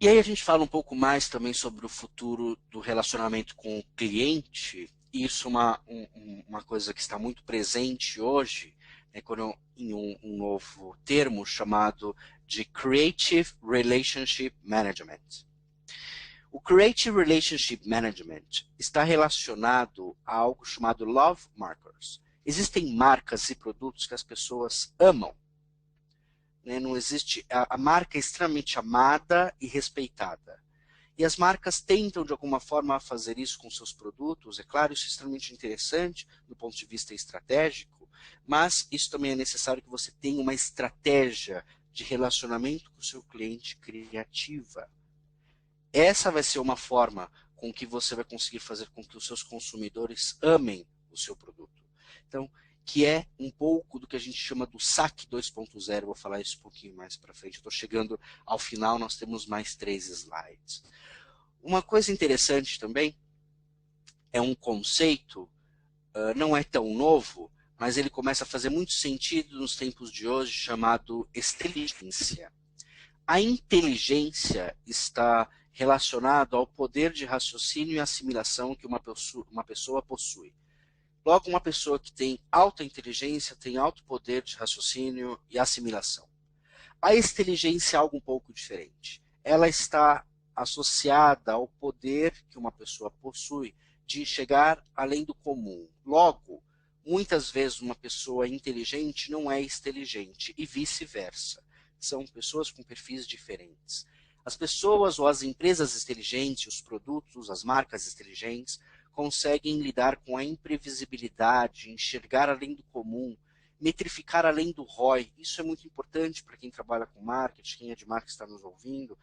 E aí a gente fala um pouco mais também sobre o futuro do relacionamento com o cliente. Isso é uma coisa que está muito presente hoje, em um novo termo chamado de Creative Relationship Management. O Creative Relationship Management está relacionado a algo chamado Love Markers. Existem marcas e produtos que as pessoas amam. Não existe, a marca é extremamente amada e respeitada. E as marcas tentam, de alguma forma, fazer isso com seus produtos. É claro, isso é extremamente interessante do ponto de vista estratégico, mas isso também é necessário que você tenha uma estratégia de relacionamento com o seu cliente criativa. Essa vai ser uma forma com que você vai conseguir fazer com que os seus consumidores amem o seu produto. Então, que é um pouco do que a gente chama do SAC 2.0, vou falar isso um pouquinho mais para frente. Estou chegando ao final, nós temos mais 3 slides. Uma coisa interessante também é um conceito, não é tão novo, mas ele começa a fazer muito sentido nos tempos de hoje, chamado inteligência. A inteligência está relacionada ao poder de raciocínio e assimilação que uma pessoa possui. Logo, uma pessoa que tem alta inteligência tem alto poder de raciocínio e assimilação. A inteligência é algo um pouco diferente. Ela está associada ao poder que uma pessoa possui de chegar além do comum. Logo, muitas vezes uma pessoa inteligente não é inteligente e vice-versa. São pessoas com perfis diferentes. As pessoas ou as empresas inteligentes, os produtos, as marcas inteligentes, conseguem lidar com a imprevisibilidade, enxergar além do comum, metrificar além do ROI. Isso é muito importante para quem trabalha com marketing, quem é de marketing está nos ouvindo.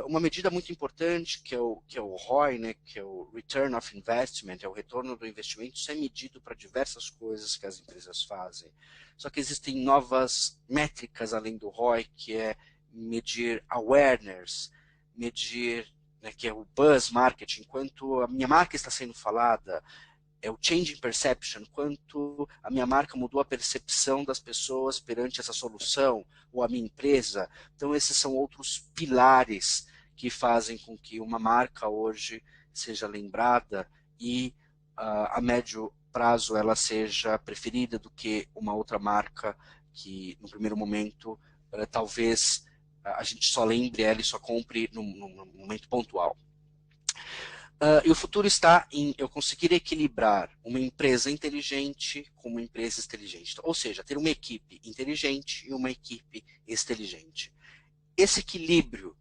Uma medida muito importante, que é o ROI, né, que é o Return of Investment, é o retorno do investimento. Isso é medido para diversas coisas que as empresas fazem. Só que existem novas métricas além do ROI, que é medir awareness, medir, que é o buzz marketing, quanto a minha marca está sendo falada, é o change in perception, quanto a minha marca mudou a percepção das pessoas perante essa solução, ou a minha empresa. Então, esses são outros pilares que fazem com que uma marca hoje seja lembrada e a médio prazo ela seja preferida do que uma outra marca que, no primeiro momento, talvez a gente só lembre ela e só compre num momento pontual. E o futuro está em eu conseguir equilibrar uma empresa inteligente com uma empresa inteligente. Ou seja, ter uma equipe inteligente e uma equipe inteligente. Esse equilíbrio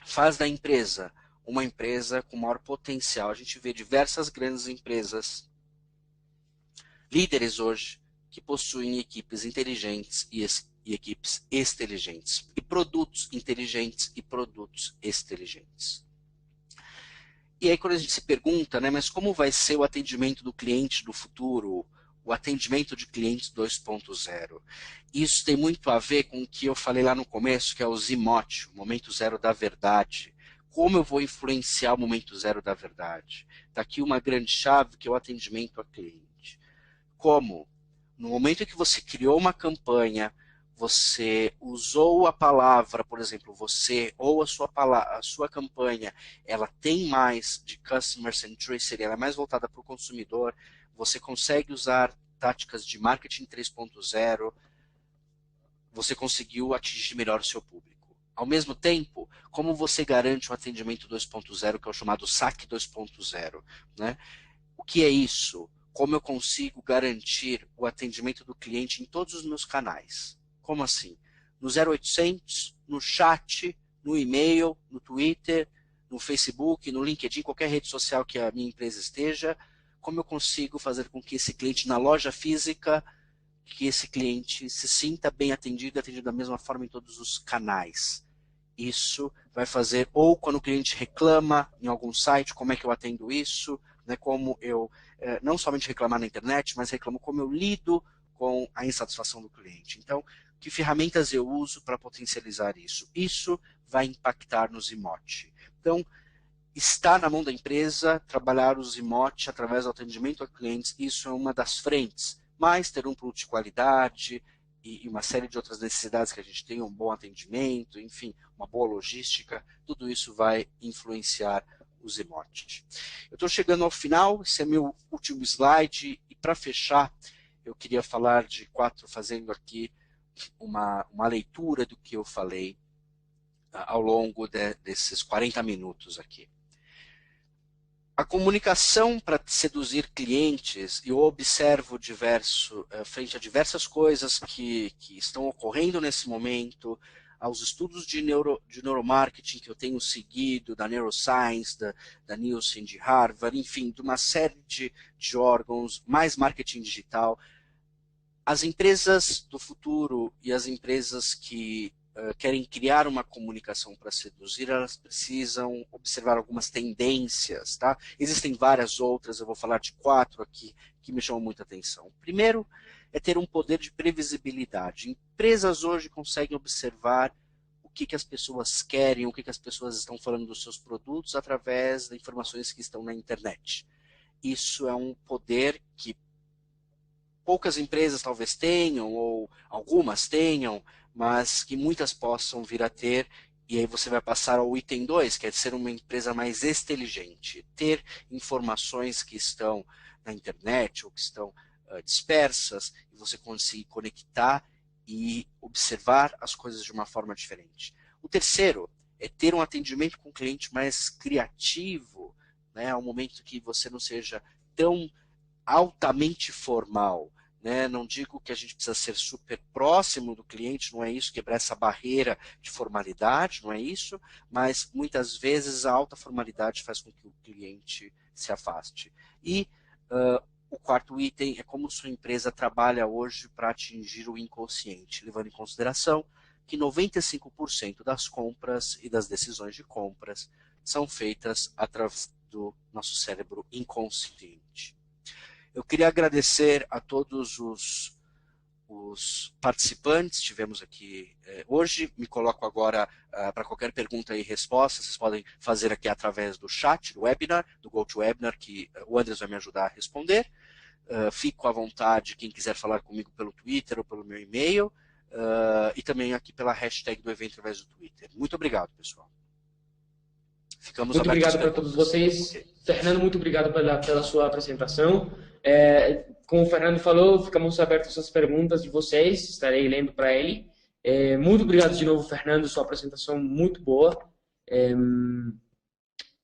faz da empresa uma empresa com maior potencial. A gente vê diversas grandes empresas, líderes hoje, que possuem equipes inteligentes e equipes inteligentes. E produtos inteligentes e produtos inteligentes. E aí quando a gente se pergunta, mas como vai ser o atendimento do cliente do futuro, o atendimento de clientes 2.0? Isso tem muito a ver com o que eu falei lá no começo, que é o ZMOT, o momento zero da verdade. Como eu vou influenciar o momento zero da verdade? Está aqui uma grande chave, que é o atendimento ao cliente. Como? No momento em que você criou uma campanha, você usou a palavra, por exemplo, você ou a sua campanha, ela tem mais de customer centricity, ela é mais voltada para o consumidor, você consegue usar táticas de marketing 3.0, você conseguiu atingir melhor o seu público. Ao mesmo tempo, como você garante um atendimento 2.0, que é o chamado SAC 2.0, né? O que é isso? Como eu consigo garantir o atendimento do cliente em todos os meus canais? Como assim? No 0800, no chat, no e-mail, no Twitter, no Facebook, no LinkedIn, qualquer rede social que a minha empresa esteja, como eu consigo fazer com que esse cliente na loja física, que esse cliente se sinta bem atendido e atendido da mesma forma em todos os canais? Isso vai fazer, ou quando o cliente reclama em algum site, como é que eu atendo isso, né, como eu, não somente reclamar na internet, mas reclamo como eu lido com a insatisfação do cliente. Então, que ferramentas eu uso para potencializar isso? Isso vai impactar no Zimote. Então, está na mão da empresa trabalhar o Zimote através do atendimento a clientes, isso é uma das frentes, mas ter um produto de qualidade e uma série de outras necessidades que a gente tem, um bom atendimento, enfim, uma boa logística, tudo isso vai influenciar o Zimote. Eu estou chegando ao final, esse é meu último slide, e para fechar, eu queria falar fazendo aqui uma leitura do que eu falei ao longo desses 40 minutos aqui. A comunicação para seduzir clientes, eu observo frente a diversas coisas que estão ocorrendo nesse momento, aos estudos de neuromarketing que eu tenho seguido, da Neuroscience, da Nielsen, de Harvard, enfim, de uma série de órgãos, mais marketing digital. As empresas do futuro e as empresas que querem criar uma comunicação para seduzir, elas precisam observar algumas tendências, tá? Existem várias outras, eu vou falar de 4 aqui que me chamam muita atenção. Primeiro, é ter um poder de previsibilidade. Empresas hoje conseguem observar o que as pessoas querem, o que as pessoas estão falando dos seus produtos através das informações que estão na internet. Isso é um poder que poucas empresas talvez tenham, ou algumas tenham, mas que muitas possam vir a ter, e aí você vai passar ao item 2, que é ser uma empresa mais inteligente, ter informações que estão na internet ou que estão dispersas, e você conseguir conectar e observar as coisas de uma forma diferente. O terceiro é ter um atendimento com o cliente mais criativo, né, ao momento que você não seja tão altamente formal. Não digo que a gente precisa ser super próximo do cliente, não é isso, quebrar essa barreira de formalidade, não é isso, mas muitas vezes a alta formalidade faz com que o cliente se afaste. E o quarto item é como sua empresa trabalha hoje para atingir o inconsciente, levando em consideração que 95% das compras e das decisões de compras são feitas através do nosso cérebro inconsciente. Eu queria agradecer a todos os participantes que tivemos aqui hoje. Me coloco agora para qualquer pergunta e resposta. Vocês podem fazer aqui através do chat, do webinar, do GoToWebinar, que o Andres vai me ajudar a responder. Fico à vontade, quem quiser falar comigo pelo Twitter ou pelo meu e-mail, e também aqui pela hashtag do evento através do Twitter. Muito obrigado, pessoal. Ficamos muito obrigado para todos vocês. Okay. Fernando, muito obrigado pela sua apresentação. Como o Fernando falou, ficamos abertos às perguntas de vocês, estarei lendo para ele. Muito obrigado de novo, Fernando, sua apresentação muito boa.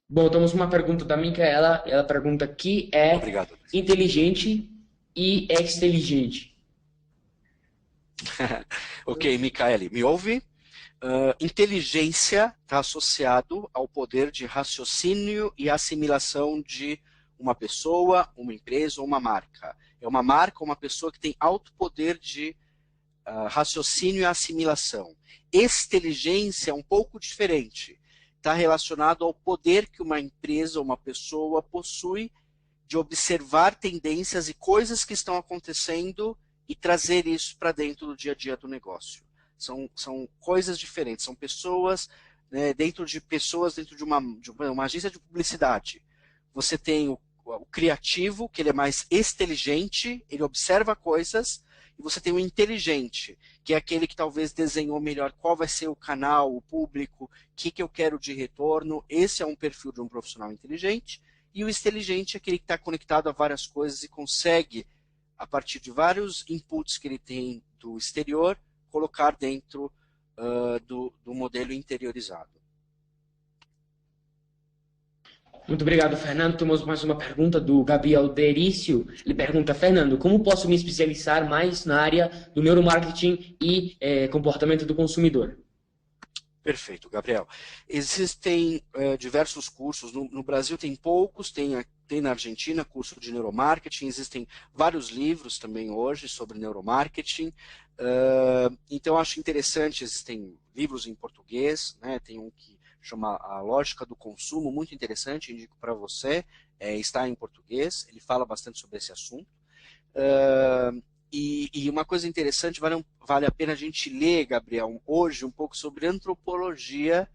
Bom, temos uma pergunta da Micaela, ela pergunta que é obrigado. Inteligente e exteligente. Ok, Micaele, me ouve? Inteligência está associado ao poder de raciocínio e assimilação de uma pessoa, uma empresa ou uma marca. É uma marca ou uma pessoa que tem alto poder de raciocínio e assimilação. Exteligência é um pouco diferente. Está relacionado ao poder que uma empresa ou uma pessoa possui de observar tendências e coisas que estão acontecendo e trazer isso para dentro do dia a dia do negócio. São coisas diferentes, são pessoas, né, dentro de uma agência de publicidade. Você tem o criativo, que ele é mais exteligente, ele observa coisas, e você tem o inteligente, que é aquele que talvez desenhou melhor qual vai ser o canal, o público, o que eu quero de retorno. Esse é um perfil de um profissional inteligente. E o exteligente é aquele que está conectado a várias coisas e consegue, a partir de vários inputs que ele tem do exterior, colocar dentro do modelo interiorizado. Muito obrigado, Fernando. Temos mais uma pergunta do Gabriel Derício. Ele pergunta, Fernando, como posso me especializar mais na área do neuromarketing e comportamento do consumidor? Perfeito, Gabriel. Existem diversos cursos, no Brasil tem poucos, tem na Argentina curso de neuromarketing, existem vários livros também hoje sobre neuromarketing, então acho interessante, existem livros em português, né, tem um que chama A Lógica do Consumo, muito interessante, indico para você, está em português, ele fala bastante sobre esse assunto. E uma coisa interessante, vale a pena a gente ler, Gabriel, hoje um pouco sobre antropologia,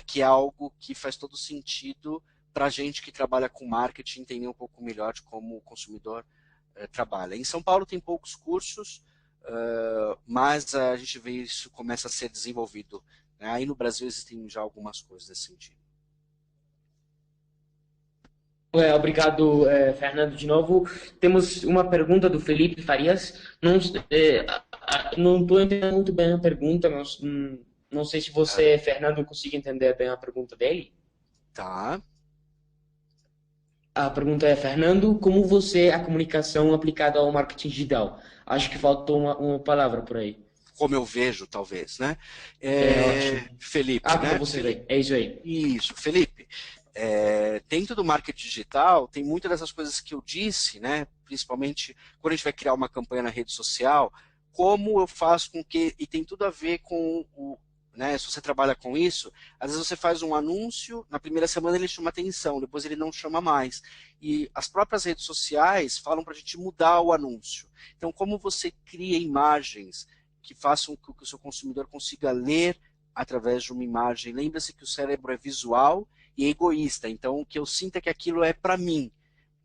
que é algo que faz todo sentido para a gente que trabalha com marketing entender um pouco melhor de como o consumidor trabalha. Em São Paulo tem poucos cursos, mas a gente vê isso começa a ser desenvolvido, né? Aí no Brasil existem já algumas coisas nesse sentido. Obrigado, Fernando, de novo. Temos uma pergunta do Felipe Farias. Não estou entendendo muito bem a pergunta, mas não sei se você, Fernando, consegue entender bem a pergunta dele. Tá. A pergunta é, Fernando, como você é a comunicação aplicada ao marketing digital? Acho que faltou uma palavra por aí. Como eu vejo, talvez, né? É ótimo. Felipe, Como né? você vê. É isso aí. Isso, Felipe. Dentro do marketing digital, tem muitas dessas coisas que eu disse, né? Principalmente quando a gente vai criar uma campanha na rede social, como eu faço com que, e tem tudo a ver com né, se você trabalha com isso, às vezes você faz um anúncio, na primeira semana ele chama atenção, depois ele não chama mais. E as próprias redes sociais falam para a gente mudar o anúncio. Então, como você cria imagens que façam com que o seu consumidor consiga ler através de uma imagem. Lembre-se que o cérebro é visual e é egoísta, então o que eu sinto é que aquilo é para mim.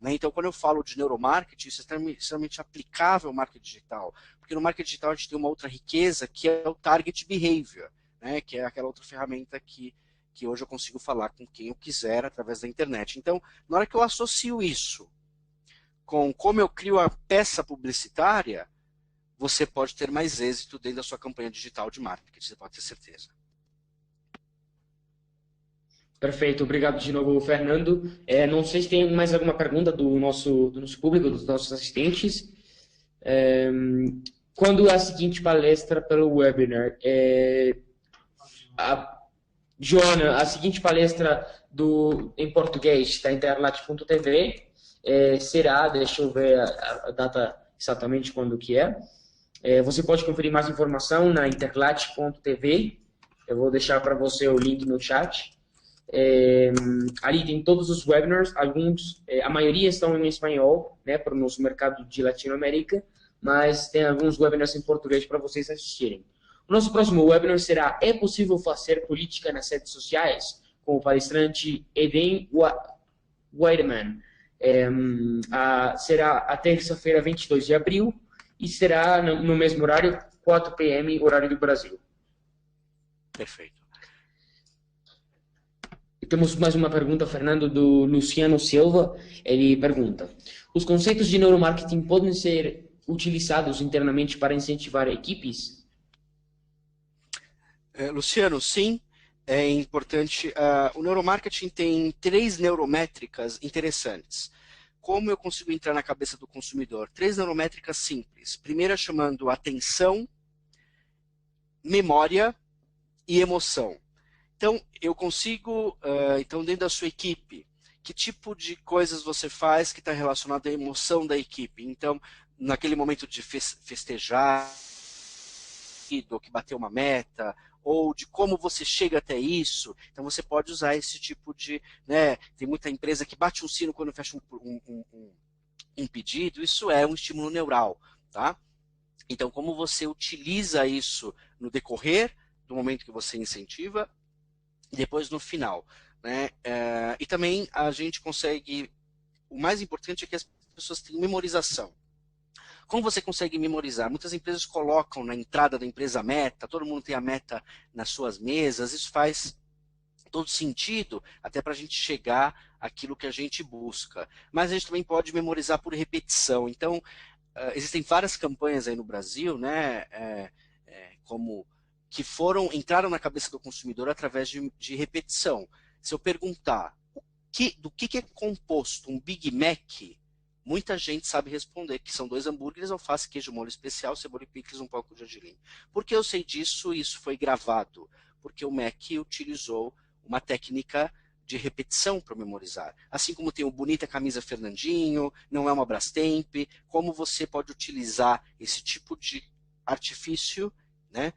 Né? Então, quando eu falo de neuromarketing, isso é extremamente aplicável ao marketing digital, porque no marketing digital a gente tem uma outra riqueza, que é o target behavior, né? Que é aquela outra ferramenta que hoje eu consigo falar com quem eu quiser através da internet. Então, na hora que eu associo isso com como eu crio a peça publicitária, você pode ter mais êxito dentro da sua campanha digital de marketing, você pode ter certeza. Perfeito, obrigado de novo, Fernando. Não sei se tem mais alguma pergunta do nosso público, dos nossos assistentes. Quando a seguinte palestra pelo webinar? Joana, a seguinte palestra em português da Interlat.tv será, deixa eu ver a data exatamente quando que é. Você pode conferir mais informação na Interlat.tv. Eu vou deixar para você o link no chat. Ali tem todos os webinars, a maioria estão em espanhol, né, para o nosso mercado de Latinoamérica, mas tem alguns webinars em português para vocês assistirem. O nosso próximo webinar será É possível fazer política nas redes sociais? Com o palestrante Eden Weidemann. Será a terça-feira, 22 de abril, e será no mesmo horário, 4 p.m., horário do Brasil. Perfeito. Temos mais uma pergunta, Fernando, do Luciano Silva. Ele pergunta: os conceitos de neuromarketing podem ser utilizados internamente para incentivar equipes? Luciano, sim, é importante. O neuromarketing tem 3 neurométricas interessantes. Como eu consigo entrar na cabeça do consumidor? 3 neurométricas simples. Primeira chamando atenção, memória e emoção. Então, eu consigo, dentro da sua equipe, que tipo de coisas você faz que está relacionado à emoção da equipe? Então, naquele momento de festejar, ou que bateu uma meta, ou de como você chega até isso, então você pode usar esse tipo de... Né, tem muita empresa que bate um sino quando fecha um pedido, isso é um estímulo neural, tá? Então, como você utiliza isso no decorrer do momento que você incentiva, e depois no final, né? E também a gente consegue, o mais importante é que as pessoas tenham memorização. Como você consegue memorizar? Muitas empresas colocam na entrada da empresa a meta, todo mundo tem a meta nas suas mesas, isso faz todo sentido, até para a gente chegar àquilo que a gente busca. Mas a gente também pode memorizar por repetição. Então, existem várias campanhas aí no Brasil, né, que entraram na cabeça do consumidor através de repetição. Se eu perguntar do que é composto um Big Mac, muita gente sabe responder, que são 2 hambúrgueres, alface, queijo, molho especial, cebola e picles, um pouco de gergelim. Por que eu sei disso? Isso foi gravado. Porque o Mac utilizou uma técnica de repetição para memorizar. Assim como tem o Bonita Camisa Fernandinho, não é uma Brastemp, como você pode utilizar esse tipo de artifício, né,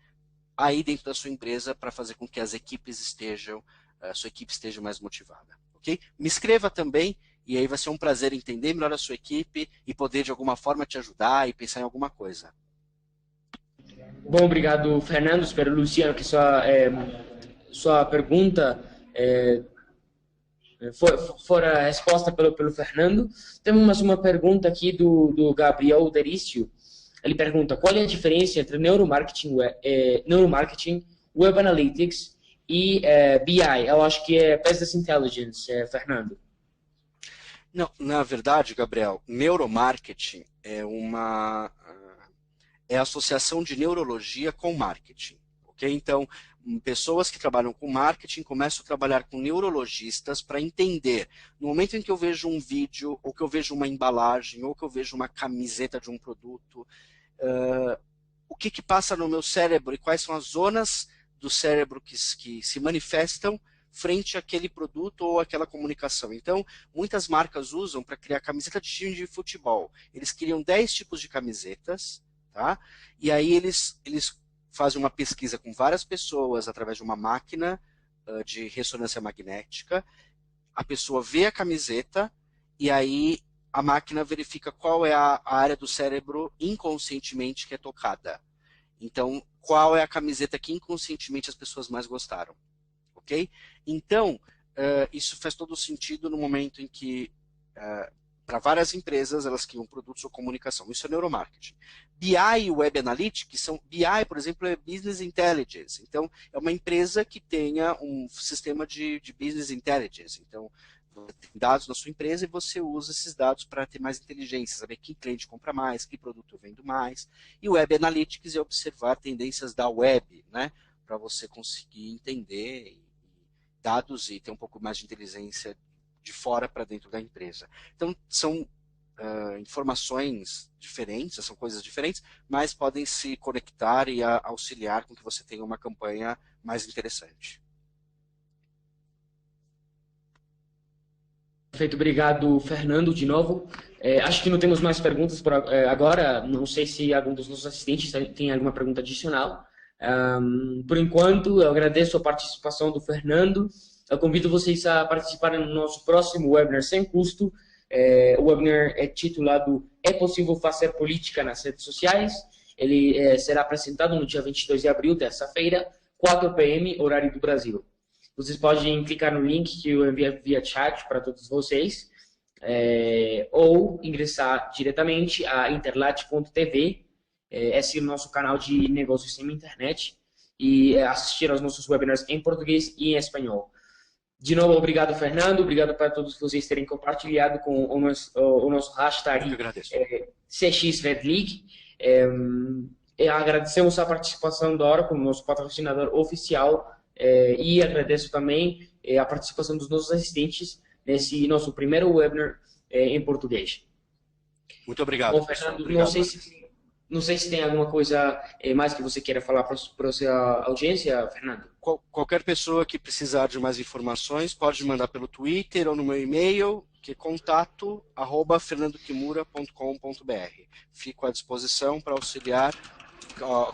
aí dentro da sua empresa para fazer com que as equipes estejam, a sua equipe esteja mais motivada. Ok? Me escreva também, e aí vai ser um prazer entender melhor a sua equipe e poder de alguma forma te ajudar e pensar em alguma coisa. Bom, obrigado, Fernando. Espero, Luciano, que sua pergunta fora resposta pelo Fernando. Temos mais uma pergunta aqui do Gabriel Derício. Ele pergunta: qual é a diferença entre neuromarketing, web analytics e BI? Eu acho que é Business Intelligence, Fernando. Não, na verdade, Gabriel, neuromarketing é a associação de neurologia com marketing. Okay? Então, pessoas que trabalham com marketing começam a trabalhar com neurologistas para entender, no momento em que eu vejo um vídeo, ou que eu vejo uma embalagem, ou que eu vejo uma camiseta de um produto, o que passa no meu cérebro e quais são as zonas do cérebro que se manifestam frente àquele produto ou àquela comunicação. Então, muitas marcas usam para criar camiseta de time de futebol. Eles criam 10 tipos de camisetas, tá? E aí eles fazem uma pesquisa com várias pessoas através de uma máquina de ressonância magnética. A pessoa vê a camiseta e aí a máquina verifica qual é a área do cérebro inconscientemente que é tocada. Então, qual é a camiseta que inconscientemente as pessoas mais gostaram. Ok? Então, isso faz todo sentido no momento em que, para várias empresas, elas criam produtos ou comunicação. Isso é neuromarketing. BI e Web Analytics BI, por exemplo, é Business Intelligence. Então, é uma empresa que tenha um sistema de Business Intelligence. Então, você tem dados na sua empresa e você usa esses dados para ter mais inteligência, saber que cliente compra mais, que produto eu vendo mais. E o Web Analytics é observar tendências da web, né, para você conseguir entender dados e ter um pouco mais de inteligência de fora para dentro da empresa. Então, são informações diferentes, são coisas diferentes, mas podem se conectar e auxiliar com que você tenha uma campanha mais interessante. Perfeito, obrigado, Fernando, de novo. Acho que não temos mais perguntas por agora. Não sei se algum dos nossos assistentes tem alguma pergunta adicional. Por enquanto, eu agradeço a participação do Fernando. Eu convido vocês a participarem no nosso próximo webinar sem custo. O webinar é titulado É Possível Fazer Política nas Redes Sociais? Ele será apresentado no dia 22 de abril, terça-feira, 4 p.m., horário do Brasil. Vocês podem clicar no link que eu enviei via chat para todos vocês, ou ingressar diretamente a interlat.tv, esse é o nosso canal de negócios sem internet, e assistir aos nossos webinars em português e em espanhol. De novo, obrigado, Fernando. Obrigado para todos vocês terem compartilhado com o nosso hashtag CXRedLeague. Agradecemos a participação da Oracle, nosso patrocinador oficial, e agradeço também a participação dos nossos assistentes nesse nosso primeiro webinar em português. Muito obrigado. Bom, Fernando, obrigado. Não sei se tem alguma coisa mais que você queira falar para a sua audiência, Fernando. Qualquer pessoa que precisar de mais informações pode mandar pelo Twitter ou no meu e-mail, que é contato@fernandokimura.com.br. Fico à disposição para auxiliar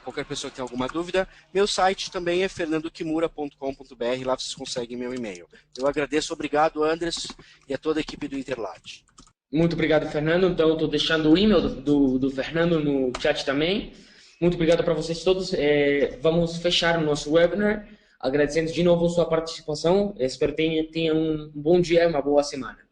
qualquer pessoa que tenha alguma dúvida. Meu site também é fernandokimura.com.br, lá vocês conseguem meu e-mail. Eu agradeço, obrigado, Andres, e a toda a equipe do Interlat. Muito obrigado, Fernando. Então, estou deixando o e-mail do Fernando no chat também. Muito obrigado para vocês todos. Vamos fechar o nosso webinar, agradecendo de novo a sua participação. Espero que tenha um bom dia e uma boa semana.